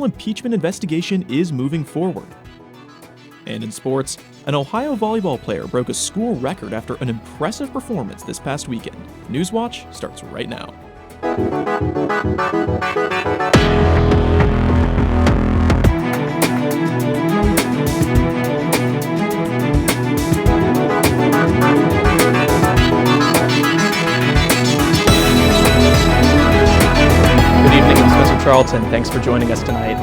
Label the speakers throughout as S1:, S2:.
S1: impeachment investigation is moving forward. And in sports, an Ohio volleyball player broke a school record after an impressive performance this past weekend. Newswatch starts right now.
S2: Good evening, I'm Spencer Charlton. Thanks for joining us tonight.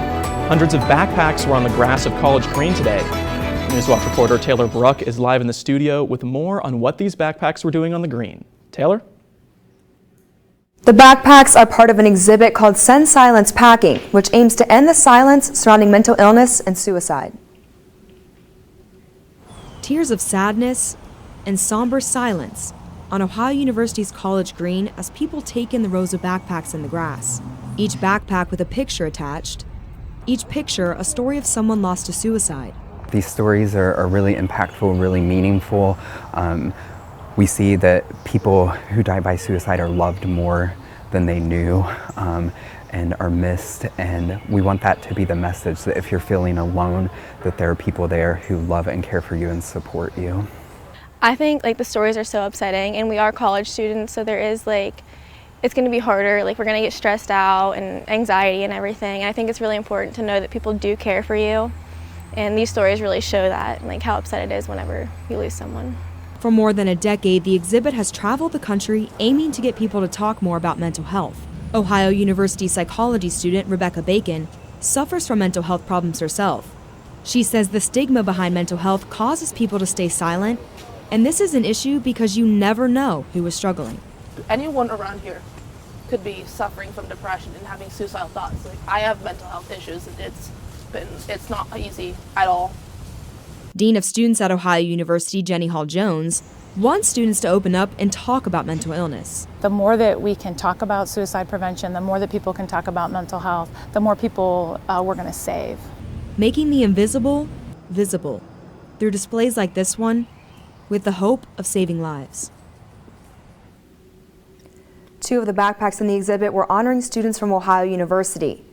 S2: Hundreds of backpacks were on the grass of College Green today. Newswatch reporter Taylor Bruck is live in the studio with more on what these backpacks were doing on the green. Taylor?
S3: The backpacks are part of an exhibit called Send Silence Packing, which aims to end the silence surrounding mental illness and suicide.
S4: Tears of sadness and somber silence on Ohio University's College Green as people take in the rows of backpacks in the grass. Each backpack with a picture attached. Each picture a story of someone lost to suicide.
S5: These stories are really impactful, really meaningful. We see that people who die by suicide are loved more than they knew and are missed. And we want that to be the message, that if you're feeling alone, that there are people there who love and care for you and support you.
S6: I think the stories are so upsetting, and we are college students, so there is it's going to be harder. We're going to get stressed out and anxiety and everything. And I think it's really important to know that people do care for you. And these stories really show that, how upset it is whenever you lose someone.
S4: For more than a decade, the exhibit has traveled the country aiming to get people to talk more about mental health. Ohio University psychology student Rebecca Bacon suffers from mental health problems herself. She says the stigma behind mental health causes people to stay silent, and this is an issue because you never know who is struggling.
S7: Anyone around here could be suffering from depression and having suicidal thoughts. I have mental health issues, and it's not easy at all.
S4: Dean of Students at Ohio University, Jenny Hall-Jones, wants students to open up and talk about mental illness.
S8: The more that we can talk about suicide prevention, the more that people can talk about mental health, the more people we're going to save.
S4: Making the invisible visible through displays like this one, with the hope of saving lives.
S3: Two of the backpacks in the exhibit were honoring students from Ohio University.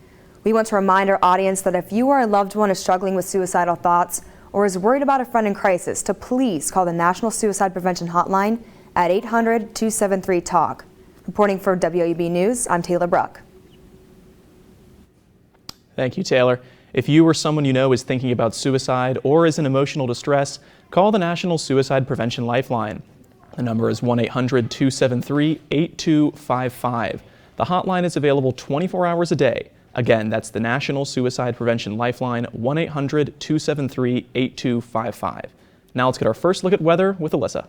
S3: We want to remind our audience that if you or a loved one is struggling with suicidal thoughts or is worried about a friend in crisis, to please call the National Suicide Prevention Hotline at 800-273-TALK. Reporting for WOUB News, I'm Taylor Bruck.
S2: Thank you, Taylor. If you or someone you know is thinking about suicide or is in emotional distress, call the National Suicide Prevention Lifeline. The number is 1-800-273-8255. The hotline is available 24 hours a day. Again, that's the National Suicide Prevention Lifeline, 1-800-273-8255. Now let's get our first look at weather with Alyssa.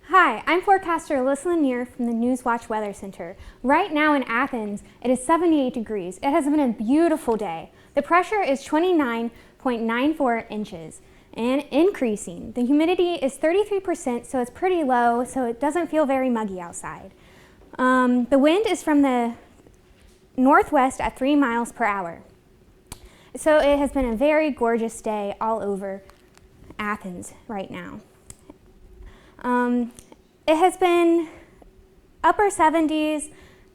S9: Hi, I'm forecaster Alyssa Lanier from the Newswatch Weather Center. Right now in Athens, it is 78 degrees. It has been a beautiful day. The pressure is 29.94 inches and increasing. The humidity is 33%, so it's pretty low, so it doesn't feel very muggy outside. The wind is from the northwest at 3 miles per hour. So it has been a very gorgeous day all over Athens right now. It has been upper 70s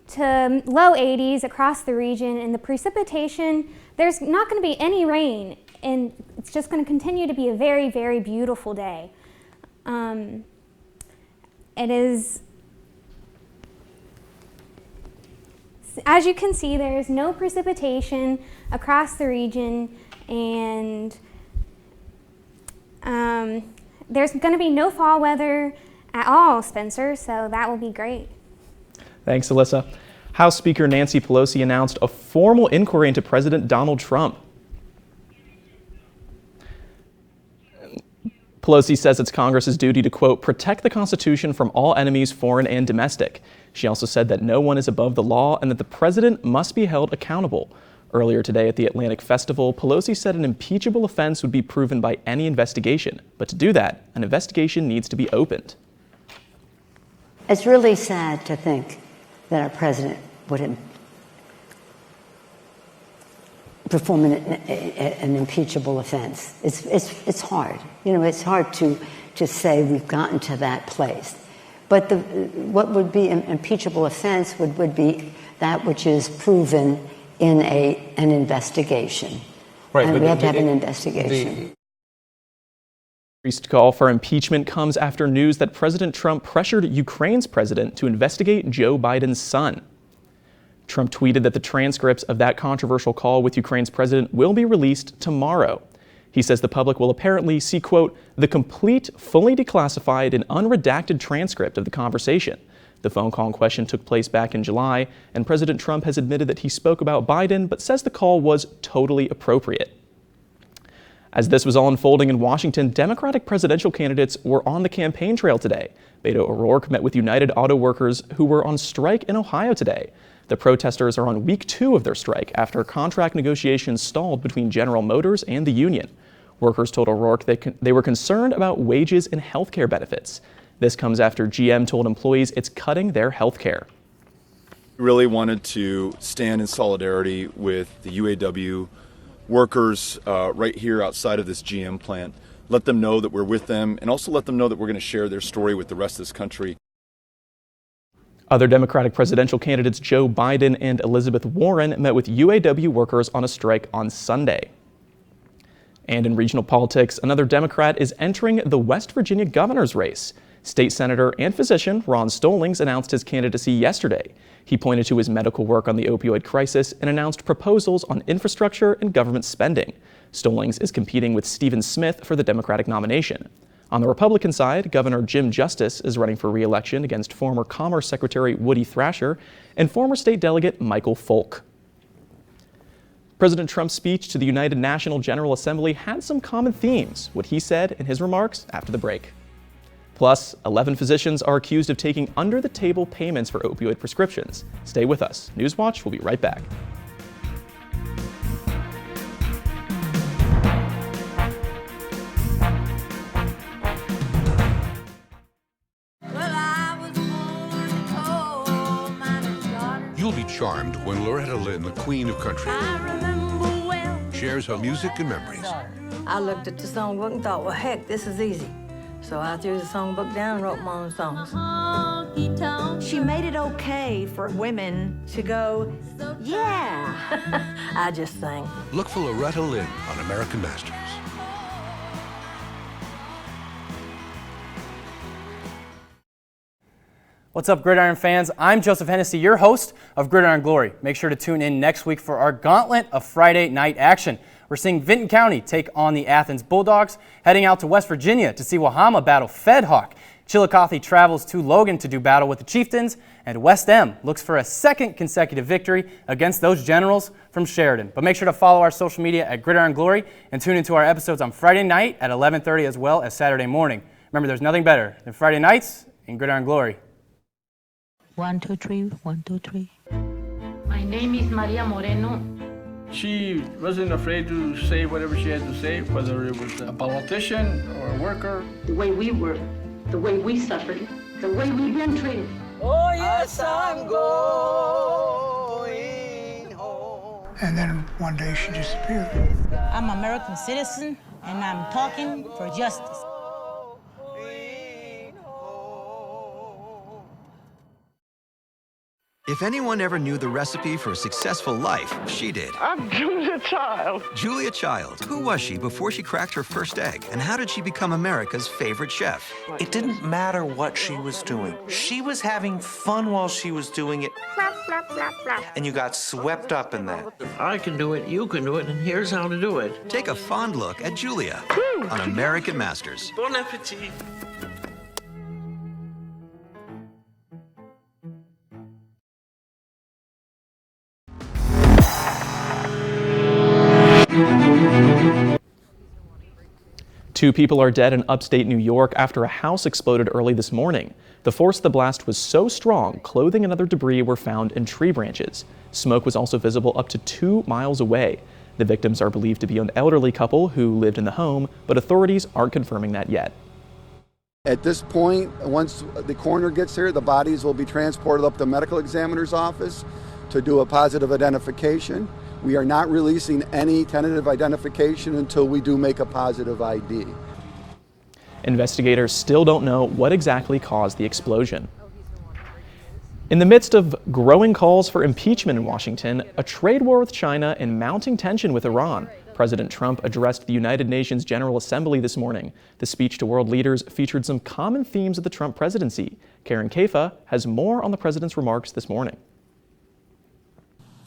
S9: to low 80s across the region, and the precipitation, there's not going to be any rain, and it's just going to continue to be a very, very beautiful day. It is, as you can see, there is no precipitation across the region, and there's going to be no fall weather at all, Spencer, so that will be great.
S2: Thanks, Alyssa. House Speaker Nancy Pelosi announced a formal inquiry into President Donald Trump. Pelosi says it's Congress's duty to, quote, protect the Constitution from all enemies, foreign and domestic. She also said that no one is above the law and that the president must be held accountable. Earlier today at the Atlantic Festival, Pelosi said an impeachable offense would be proven by any investigation. But to do that, an investigation needs to be opened.
S10: It's really sad to think that our president would perform an impeachable offense. It's hard. You know, it's hard to say we've gotten to that place. But what would be an impeachable offense would be that which is proven in an investigation.
S11: Right,
S10: and
S11: but
S10: we have to have an investigation.
S2: Increased call for impeachment comes after news that President Trump pressured Ukraine's president to investigate Joe Biden's son. Trump tweeted that the transcripts of that controversial call with Ukraine's president will be released tomorrow. He says the public will apparently see, quote, the complete, fully declassified and unredacted transcript of the conversation. The phone call in question took place back in July, and President Trump has admitted that he spoke about Biden, but says the call was totally appropriate. As this was all unfolding in Washington, Democratic presidential candidates were on the campaign trail today. Beto O'Rourke met with United Auto Workers who were on strike in Ohio today. The protesters are on week 2 of their strike after contract negotiations stalled between General Motors and the union. Workers told O'Rourke they were concerned about wages and health care benefits. This comes after GM told employees it's cutting their health care.
S12: We really wanted to stand in solidarity with the UAW workers right here outside of this GM plant. Let them know that we're with them, and also let them know that we're going to share their story with the rest of this country.
S2: Other Democratic presidential candidates Joe Biden and Elizabeth Warren met with UAW workers on a strike on Sunday. And in regional politics, another Democrat is entering the West Virginia governor's race. State Senator and physician Ron Stallings announced his candidacy yesterday. He pointed to his medical work on the opioid crisis and announced proposals on infrastructure and government spending. Stallings is competing with Stephen Smith for the Democratic nomination. On the Republican side, Governor Jim Justice is running for re-election against former Commerce Secretary Woody Thrasher and former state delegate Michael Folk. President Trump's speech to the United National General Assembly had some common themes, what he said in his remarks after the break. Plus, 11 physicians are accused of taking under-the-table payments for opioid prescriptions. Stay with us. Newswatch will be right back.
S13: You'll be charmed when Loretta Lynn, the queen of country, shares her music and memories.
S14: I looked at the songbook and thought, well, heck, this is easy. So I threw the songbook down and wrote my own songs. She made it okay for women to go, yeah. I just sang.
S13: Look for Loretta Lynn on American Masters.
S15: What's up, Gridiron fans? I'm Joseph Hennessy, your host of Gridiron Glory. Make sure to tune in next week for our gauntlet of Friday night action. We're seeing Vinton County take on the Athens Bulldogs, heading out to West Virginia to see Wahama battle Fed Hawk. Chillicothe travels to Logan to do battle with the Chieftains, and West M looks for a second consecutive victory against those Generals from Sheridan. But make sure to follow our social media at Gridiron Glory and tune into our episodes on Friday night at 11:30 as well as Saturday morning. Remember, there's nothing better than Friday nights in Gridiron Glory.
S16: 1, 2, 3, 1, 2, 3.
S17: My name is Maria Moreno.
S18: She wasn't afraid to say whatever she had to say, whether it was a politician or a worker.
S17: The way we work, the way we suffered, the way we've been treated.
S19: Oh, yes, I'm going home.
S20: And then one day she disappeared.
S16: I'm an American citizen, and I'm talking for justice.
S21: If anyone ever knew the recipe for a successful life, she did.
S19: I'm Julia Child.
S21: Julia Child. Who was she before she cracked her first egg? And how did she become America's favorite chef?
S22: It didn't matter what she was doing. She was having fun while she was doing it. And you got swept up in that.
S19: If I can do it, you can do it, and here's how to do it.
S21: Take a fond look at Julia on American Masters.
S19: Bon appetit.
S2: Two people are dead in upstate New York after a house exploded early this morning. The force of the blast was so strong, clothing and other debris were found in tree branches. Smoke was also visible up to 2 miles away. The victims are believed to be an elderly couple who lived in the home, but authorities aren't confirming that yet.
S23: At this point, once the coroner gets here, the bodies will be transported up to the medical examiner's office to do a positive identification. We are not releasing any tentative identification until we do make a positive ID.
S2: Investigators still don't know what exactly caused the explosion. In the midst of growing calls for impeachment in Washington, a trade war with China, and mounting tension with Iran, President Trump addressed the United Nations General Assembly this morning. The speech to world leaders featured some common themes of the Trump presidency. Karen Kaifa has more on the president's remarks this morning.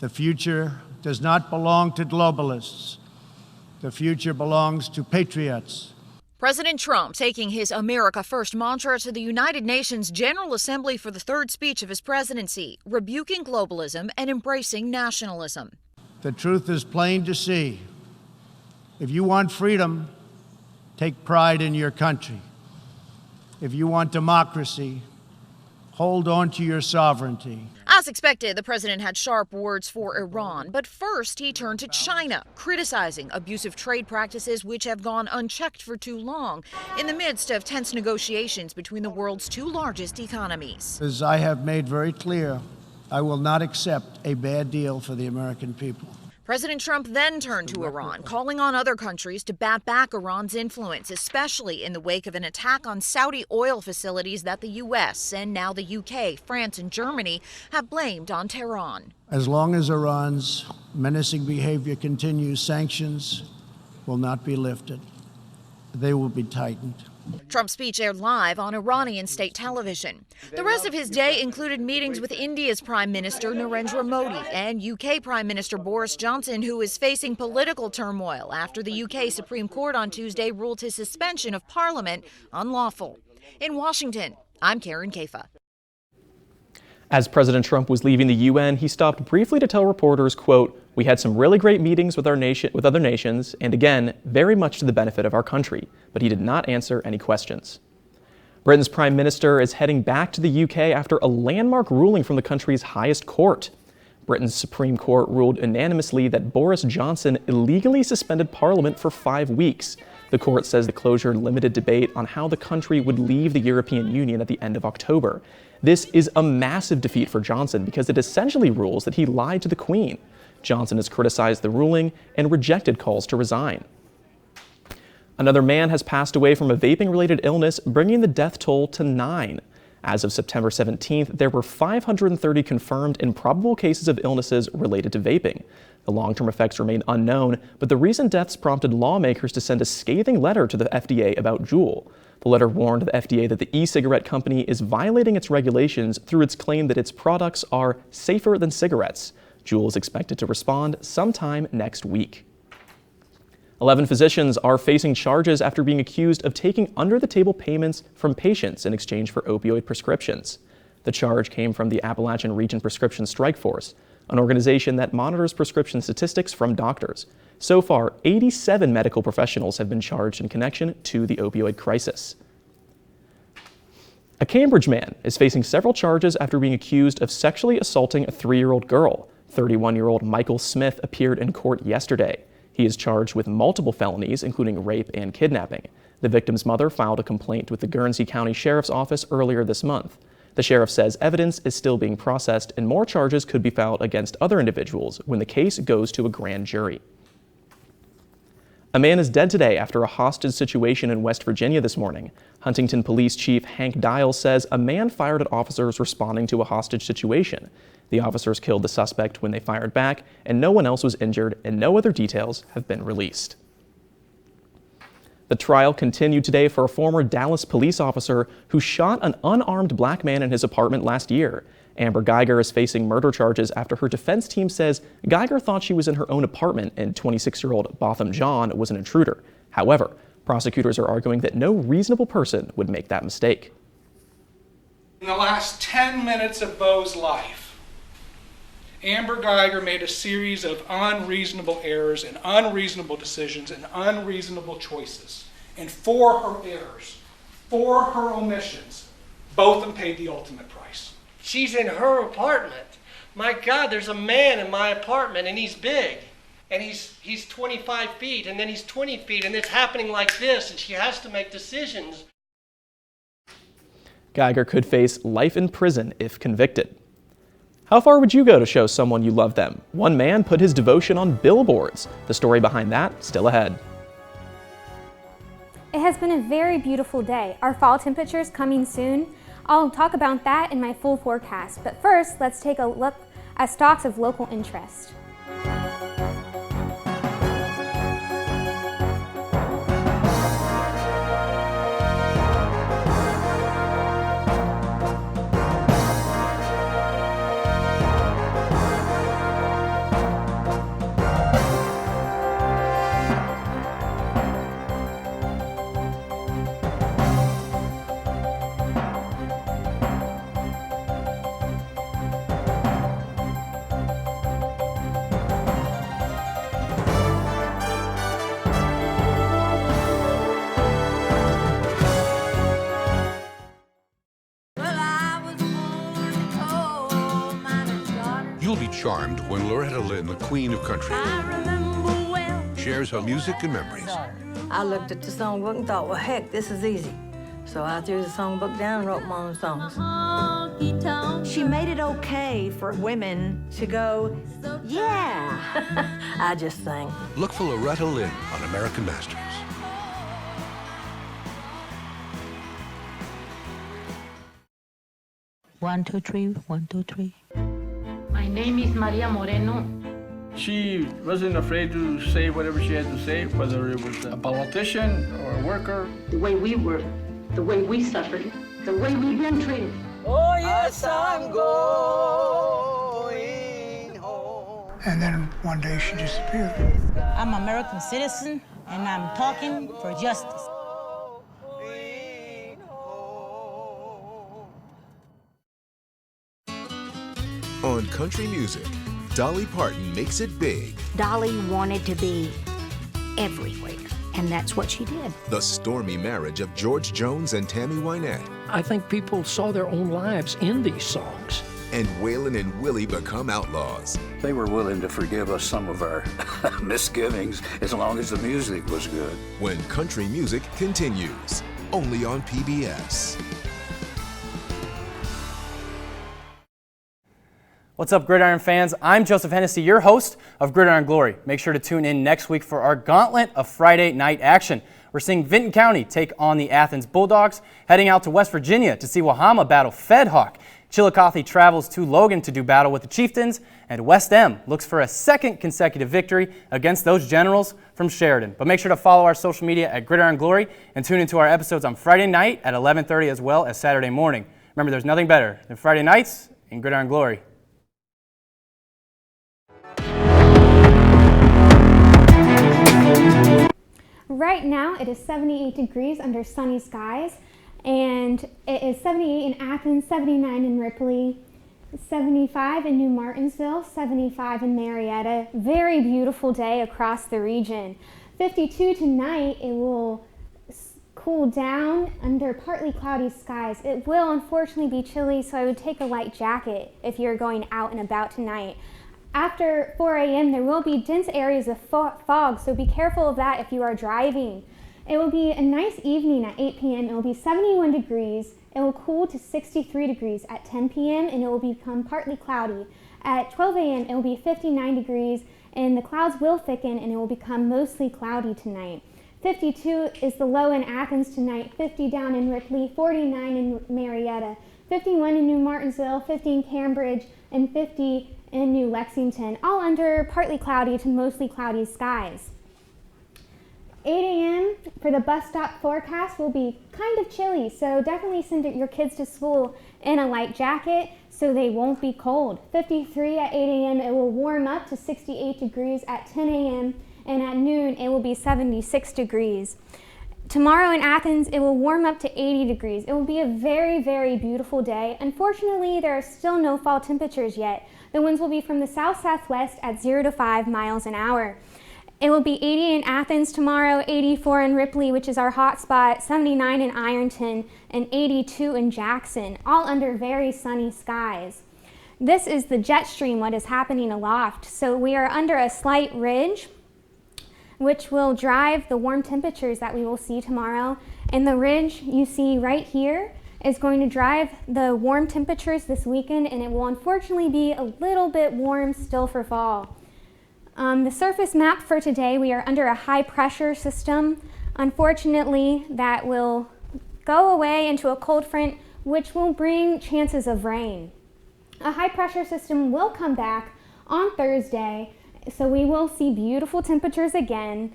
S1: The future does not belong to globalists. The future belongs to patriots.
S5: President Trump taking his America First mantra to the United Nations General Assembly for the third speech of his presidency, rebuking globalism and embracing nationalism.
S1: The truth is plain to see. If you want freedom, take pride in your country. If you want democracy, hold on to your sovereignty.
S5: As expected, the president had sharp words for Iran, but first he turned to China, criticizing abusive trade practices which have gone unchecked for too long in the midst of tense negotiations between the world's two largest economies.
S1: As I have made very clear, I will not accept a bad deal for the American people.
S5: President Trump then turned to Iran, calling on other countries to bat back Iran's influence, especially in the wake of an attack on Saudi oil facilities that the U.S. and now the UK, France, and Germany have blamed on Tehran.
S1: As long as Iran's menacing behavior continues, sanctions will not be lifted. They will be tightened.
S5: Trump's speech aired live on Iranian state television. The rest of his day included meetings with India's Prime Minister Narendra Modi and UK Prime Minister Boris Johnson, who is facing political turmoil after the UK Supreme Court on Tuesday ruled his suspension of Parliament unlawful. In Washington, I'm Karen Kaifa.
S2: As President Trump was leaving the UN, he stopped briefly to tell reporters, quote, "We had some really great meetings with other nations, and again, very much to the benefit of our country," but he did not answer any questions. Britain's Prime Minister is heading back to the UK after a landmark ruling from the country's highest court. Britain's Supreme Court ruled unanimously that Boris Johnson illegally suspended Parliament for 5 weeks. The court says the closure limited debate on how the country would leave the European Union at the end of October. This is a massive defeat for Johnson because it essentially rules that he lied to the Queen. Johnson has criticized the ruling and rejected calls to resign. Another man has passed away from a vaping-related illness, bringing the death toll to 9. As of September 17th, there were 530 confirmed and probable cases of illnesses related to vaping. The long-term effects remain unknown, but the recent deaths prompted lawmakers to send a scathing letter to the FDA about Juul. The letter warned the FDA that the e-cigarette company is violating its regulations through its claim that its products are safer than cigarettes. Juul is expected to respond sometime next week. 11 physicians are facing charges after being accused of taking under-the-table payments from patients in exchange for opioid prescriptions. The charge came from the Appalachian Region Prescription Strike Force, an organization that monitors prescription statistics from doctors. So far, 87 medical professionals have been charged in connection to the opioid crisis. A Cambridge man is facing several charges after being accused of sexually assaulting a 3-year-old girl. 31-year-old Michael Smith appeared in court yesterday. He is charged with multiple felonies, including rape and kidnapping. The victim's mother filed a complaint with the Guernsey County Sheriff's Office earlier this month. The sheriff says evidence is still being processed and more charges could be filed against other individuals when the case goes to a grand jury. A man is dead today after a hostage situation in West Virginia this morning. Huntington Police Chief Hank Dial says a man fired at officers responding to a hostage situation. The officers killed the suspect when they fired back, and no one else was injured, and no other details have been released. The trial continued today for a former Dallas police officer who shot an unarmed black man in his apartment last year. Amber Geiger is facing murder charges after her defense team says Geiger thought she was in her own apartment and 26-year-old Botham John was an intruder. However, prosecutors are arguing that no reasonable person would make that mistake.
S11: In the last 10 minutes of Beau's life, Amber Geiger made a series of unreasonable errors and unreasonable decisions and unreasonable choices. And for her errors, for her omissions, Botham paid the ultimate price.
S24: She's in her apartment. My God, there's a man in my apartment and he's big. And he's 25 feet and then he's 20 feet and it's happening like this and she has to make decisions.
S2: Geiger could face life in prison if convicted. How far would you go to show someone you love them? One man put his devotion on billboards. The story behind that still ahead.
S9: It has been a very beautiful day. Our fall temperatures coming soon. I'll talk about that in my full forecast, but first let's take a look at stocks of local interest.
S13: You'll be charmed when Loretta Lynn, the Queen of Country, shares her music and memories.
S14: I looked at the songbook and thought, well, heck, this is easy. So I threw the songbook down and wrote my own songs. She made it okay for women to go, yeah. I just sang.
S13: Look for Loretta Lynn on American Masters.
S16: One, two, three, 1, 2, 3.
S17: My name is Maria Moreno.
S18: She wasn't afraid to say whatever she had to say, whether it was a politician or a worker.
S17: The way we were, the way we suffered, the way we've been treated.
S19: Oh, yes, I'm going home.
S20: And then one day she disappeared.
S16: I'm an American citizen, and I'm talking for justice.
S4: On country music, Dolly Parton makes it big.
S6: Dolly wanted to be everywhere, and that's what she did.
S4: The stormy marriage of George Jones and Tammy Wynette.
S7: I think people saw their own lives in these songs.
S4: And Waylon and Willie become outlaws.
S7: They were willing to forgive us some of our misgivings as long as the music was good.
S4: When country music continues, only on PBS.
S15: What's up, Gridiron fans? I'm Joseph Hennessy, your host of Gridiron Glory. Make sure to tune in next week for our gauntlet of Friday night action. We're seeing Vinton County take on the Athens Bulldogs, heading out to West Virginia to see Wahama battle Fed Hawk. Chillicothe travels to Logan to do battle with the Chieftains, and West M looks for a second consecutive victory against those Generals from Sheridan. But make sure to follow our social media at Gridiron Glory and tune into our episodes on Friday night at 11:30 as well as Saturday morning. Remember, there's nothing better than Friday nights in Gridiron Glory.
S9: Right now it is 78 degrees under sunny skies, and it is 78 in Athens, 79 in Ripley, 75 in New Martinsville, 75 in Marietta. Very beautiful day across the region. 52 tonight. It will cool down under partly cloudy skies. It will unfortunately be chilly, so I would take a light jacket if you're going out and about tonight. After 4 a.m. there will be dense areas of fog, so be careful of that if you are driving. It will be a nice evening at 8 p.m. It will be 71 degrees. It will cool to 63 degrees at 10 p.m. and it will become partly cloudy. At 12 a.m. it will be 59 degrees and the clouds will thicken and it will become mostly cloudy tonight. 52 is the low in Athens tonight, 50 down in Ripley, 49 in Marietta, 51 in New Martinsville, 50 in Cambridge, and 50 in New Lexington, all under partly cloudy to mostly cloudy skies. 8 a.m. for the bus stop forecast will be kind of chilly, so definitely send your kids to school in a light jacket so they won't be cold. 53 at 8 a.m. It will warm up to 68 degrees at 10 a.m. and at noon it will be 76 degrees. Tomorrow in Athens, it will warm up to 80 degrees. It will be a very, very beautiful day. Unfortunately, there are still no fall temperatures yet. The winds will be from the south-southwest at 0 to 5 miles an hour. It will be 80 in Athens tomorrow, 84 in Ripley, which is our hot spot, 79 in Ironton, and 82 in Jackson, all under very sunny skies. This is the jet stream, what is happening aloft. So we are under a slight ridge, which will drive the warm temperatures that we will see tomorrow. And the ridge you see right here is going to drive the warm temperatures this weekend, and it will unfortunately be a little bit warm still for fall. The surface map for today, we are under a high pressure system Unfortunately, that will go away into a cold front, which will bring chances of rain. A high pressure system will come back on Thursday, so we will see beautiful temperatures again.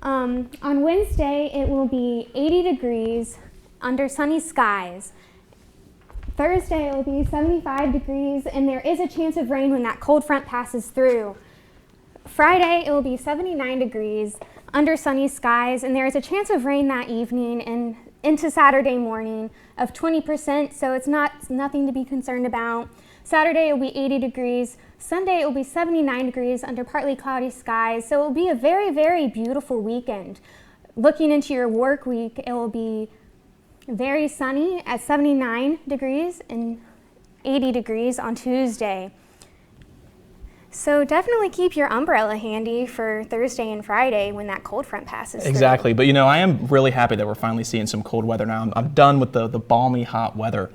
S9: On Wednesday, it will be 80 degrees under sunny skies. Thursday, it will be 75 degrees, and there is a chance of rain when that cold front passes through. Friday, it will be 79 degrees under sunny skies, and there is a chance of rain that evening and into Saturday morning of 20%, so it's nothing to be concerned about. Saturday, it will be 80 degrees. Sunday, it will be 79 degrees under partly cloudy skies, so it will be a very, very beautiful weekend. Looking into your work week, it will be very sunny at 79 degrees and 80 degrees on Tuesday. So definitely keep your umbrella handy for Thursday and Friday when that cold front passes through.
S2: Exactly, but you know, I am really happy that we're finally seeing some cold weather now. I'm done with the balmy hot weather.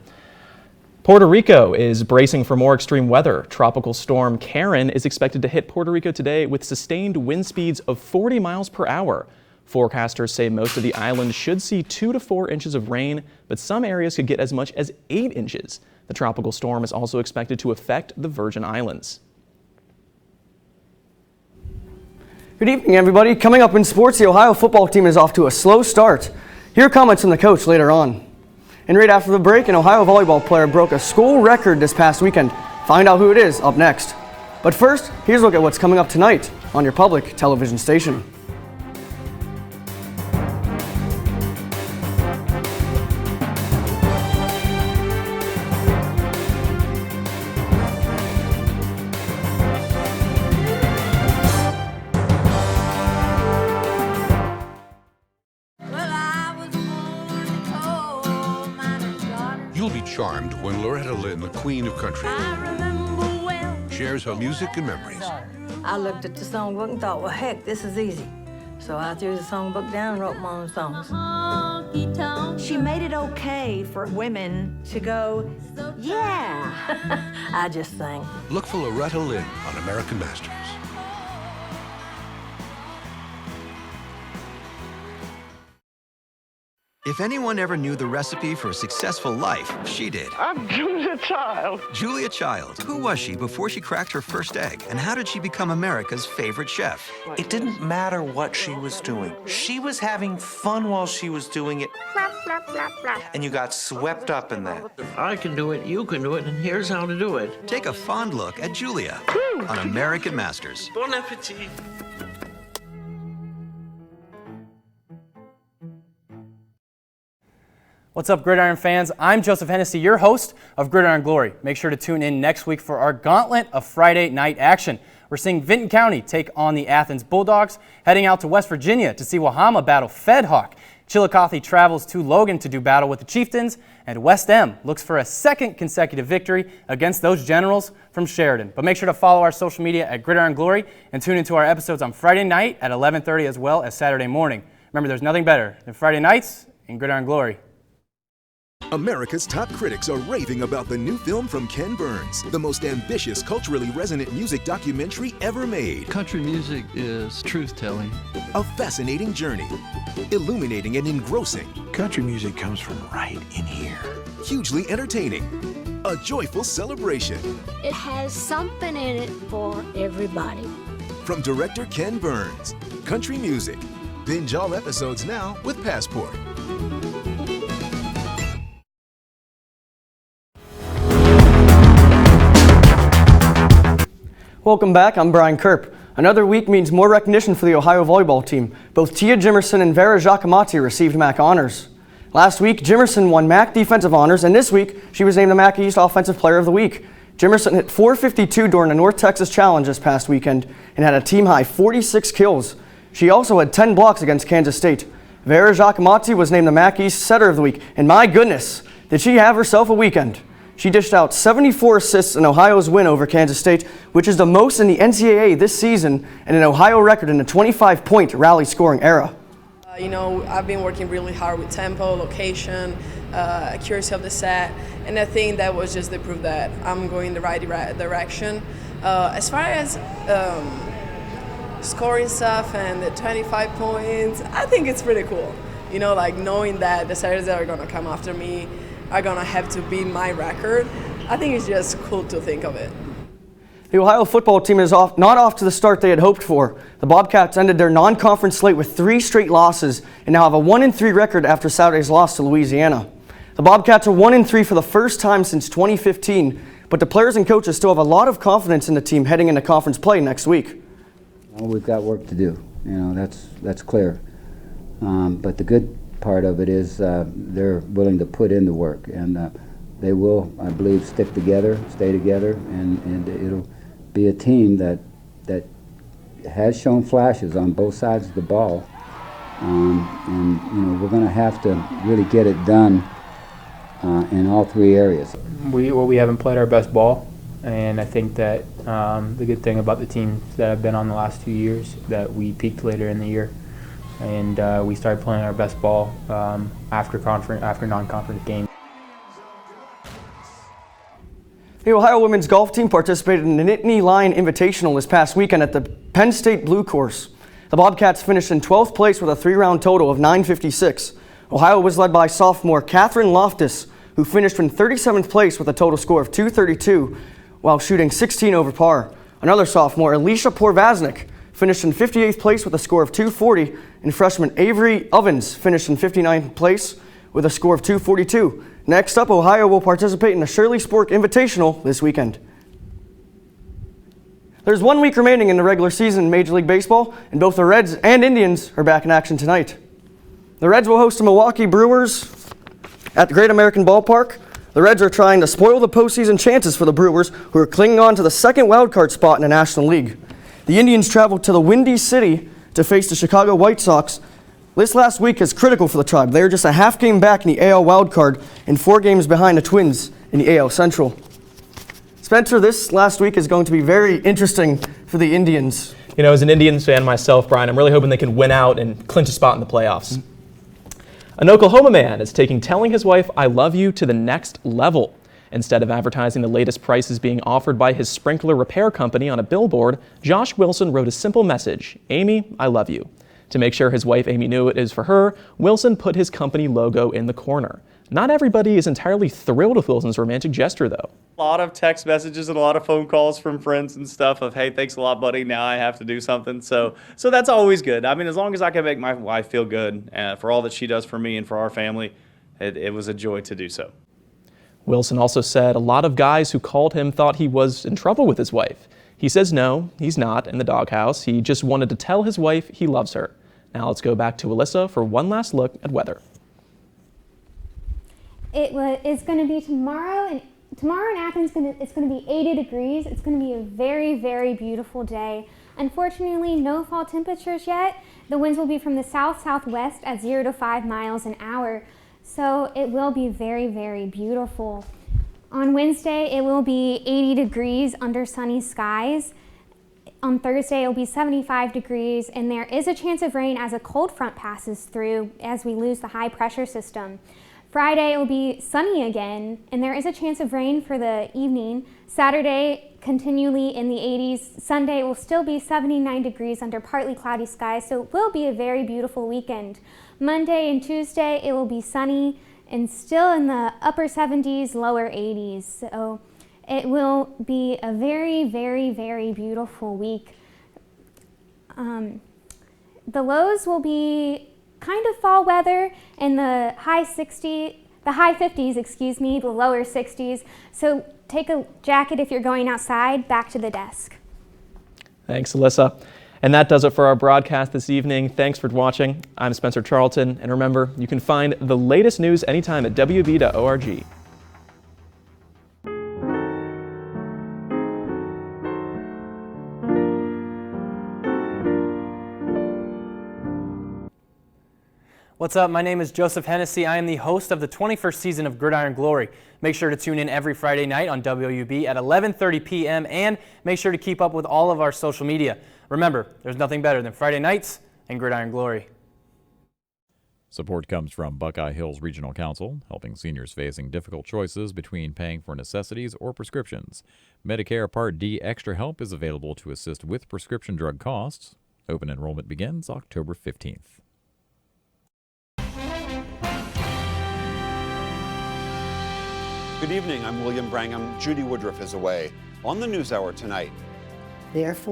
S2: Puerto Rico is bracing for more extreme weather. Tropical storm Karen is expected to hit Puerto Rico today with sustained wind speeds of 40 miles per hour. Forecasters say most of the island should see 2 to 4 inches of rain, but some areas could get as much as 8 inches. The tropical storm is also expected to affect the Virgin Islands.
S3: Good evening, everybody. Coming up in sports, the Ohio football team is off to a slow start. Here are comments from the coach later on. And right after the break, an Ohio volleyball player broke a school record this past weekend. Find out who it is up next. But first, here's a look at what's coming up tonight on your public television station.
S13: You'll be charmed when Loretta Lynn, the queen of country, shares her music and memories.
S14: I looked at the songbook and thought, well, heck, this is easy. So I threw the songbook down and wrote my own songs. She made it okay for women to go, yeah. I just sang.
S13: Look for Loretta Lynn on American Masters.
S21: If anyone ever knew the recipe for a successful life, she did.
S19: I'm Julia Child.
S21: Julia Child. Who was she before she cracked her first egg? And how did she become America's favorite chef?
S22: It didn't matter what she was doing. She was having fun while she was doing it. And you got swept up in that.
S19: If I can do it, you can do it, and here's how to do it.
S21: Take a fond look at Julia on American Masters.
S19: Bon appetit.
S15: What's up, Gridiron fans? I'm Joseph Hennessy, your host of Gridiron Glory. Make sure to tune in next week for our gauntlet of Friday night action. We're seeing Vinton County take on the Athens Bulldogs, heading out to West Virginia to see Wahama battle Fed Hawk. Chillicothe travels to Logan to do battle with the Chieftains, and West M looks for a second consecutive victory against those Generals from Sheridan. But make sure to follow our social media at Gridiron Glory and tune into our episodes on Friday night at 11:30 as well as Saturday morning. Remember, there's nothing better than Friday nights in Gridiron Glory.
S4: America's top critics are raving about the new film from Ken Burns, the most ambitious, culturally resonant music documentary ever made.
S8: Country music is truth-telling.
S4: A fascinating journey, illuminating and engrossing.
S8: Country music comes from right in here.
S4: Hugely entertaining. A joyful celebration.
S6: It has something in it for everybody.
S4: From director Ken Burns, country music. Binge all episodes now with Passport.
S3: Welcome back, I'm Brian Kerp. Another week means more recognition for the Ohio volleyball team. Both Tia Jimerson and Vera Giacomotti received MAC honors. Last week, Jimerson won MAC defensive honors, and this week, she was named the MAC East Offensive Player of the Week. Jimerson hit .452 during the North Texas Challenge this past weekend and had a team-high 46 kills. She also had 10 blocks against Kansas State. Vera Giacomotti was named the MAC East Setter of the Week, and my goodness, did she have herself a weekend. She dished out 74 assists in Ohio's win over Kansas State, which is the most in the NCAA this season and an Ohio record in a 25-point rally scoring era.
S10: I've been working really hard with tempo, location, accuracy of the set, and I think that was just the proof that I'm going the right direction. As far as scoring stuff and the 25 points. I think it's pretty cool. You know, like knowing that the Saturdays that are going to come after me are going to have to beat my record. I think it's just cool to think of it.
S3: The Ohio football team is not off to the start they had hoped for. The Bobcats ended their non-conference slate with 3 straight losses and now have a 1-3 record after Saturday's loss to Louisiana. The Bobcats are 1-3 for the first time since 2015, but the players and coaches still have a lot of confidence in the team heading into conference play next week.
S1: Well, we've got work to do. You know, that's clear. But the good part of it is they're willing to put in the work, and they will, I believe, stick together, stay together, and it'll be a team that has shown flashes on both sides of the ball. And you know, we're going to have to really get it done in all 3 areas.
S5: We haven't played our best ball, and I think that the good thing about the teams that have been on the last 2 years that we peaked later in the year, and we started playing our best ball after non-conference games.
S3: The Ohio women's golf team participated in the Nittany Lion Invitational this past weekend at the Penn State Blue Course. The Bobcats finished in 12th place with a 3-round total of 956. Ohio was led by sophomore Catherine Loftus, who finished in 37th place with a total score of 232 while shooting 16 over par. Another sophomore, Alicia Porvaznik, finished in 58th place with a score of 240, and freshman Avery Ovens finished in 59th place with a score of 242. Next up, Ohio will participate in the Shirley Spork Invitational this weekend. There's 1 week remaining in the regular season in Major League Baseball, and both the Reds and Indians are back in action tonight. The Reds will host the Milwaukee Brewers at the Great American Ballpark. The Reds are trying to spoil the postseason chances for the Brewers, who are clinging on to the second wildcard spot in the National League. The Indians traveled to the Windy City to face the Chicago White Sox. This last week is critical for the Tribe. They are just a half game back in the AL wildcard and 4 games behind the Twins in the AL Central. Spencer, this last week is going to be very interesting for the Indians.
S2: You know, as an Indians fan myself, Brian, I'm really hoping they can win out and clinch a spot in the playoffs. An Oklahoma man is taking telling his wife, "I love you," to the next level. Instead of advertising the latest prices being offered by his sprinkler repair company on a billboard, Josh Wilson wrote a simple message, "Amy, I love you." To make sure his wife Amy knew it is for her, Wilson put his company logo in the corner. Not everybody is entirely thrilled with Wilson's romantic gesture, though.
S12: A lot of text messages and a lot of phone calls from friends and stuff of, "Hey, thanks a lot, buddy. Now I have to do something." So that's always good. I mean, as long as I can make my wife feel good for all that she does for me and for our family, it was a joy to do so.
S2: Wilson also said a lot of guys who called him thought he was in trouble with his wife. He says no, he's not in the doghouse. He just wanted to tell his wife he loves her. Now let's go back to Alyssa for one last look at weather.
S9: It's going to be tomorrow in Athens. It's going to be 80 degrees. It's going to be a very, very beautiful day. Unfortunately, no fall temperatures yet. The winds will be from the south-southwest at 0 to 5 miles an hour. So it will be very, very beautiful. On Wednesday, it will be 80 degrees under sunny skies. On Thursday, it will be 75 degrees, and there is a chance of rain as a cold front passes through as we lose the high pressure system. Friday, it will be sunny again, and there is a chance of rain for the evening. Saturday, continually in the 80s. Sunday, it will still be 79 degrees under partly cloudy skies, so it will be a very beautiful weekend. Monday and Tuesday, it will be sunny and still in the upper 70s, lower 80s. So it will be a very, very, very beautiful week. The lows will be kind of fall weather in the high 50s, the lower 60s. So take a jacket if you're going outside. Back to the desk.
S2: Thanks, Alyssa. And that does it for our broadcast this evening. Thanks for watching. I'm Spencer Charlton, and remember, you can find the latest news anytime at WB.org.
S15: What's up? My name is Joseph Hennessy. I am the host of the 21st season of Gridiron Glory. Make sure to tune in every Friday night on WUB at 11:30 p.m. and make sure to keep up with all of our social media. Remember, there's nothing better than Friday nights and Gridiron Glory.
S23: Support comes from Buckeye Hills Regional Council, helping seniors facing difficult choices between paying for necessities or prescriptions. Medicare Part D Extra Help is available to assist with prescription drug costs. Open enrollment begins October 15th.
S11: Good evening, I'm William Brangham. Judy Woodruff is away. On the NewsHour tonight.
S17: Therefore,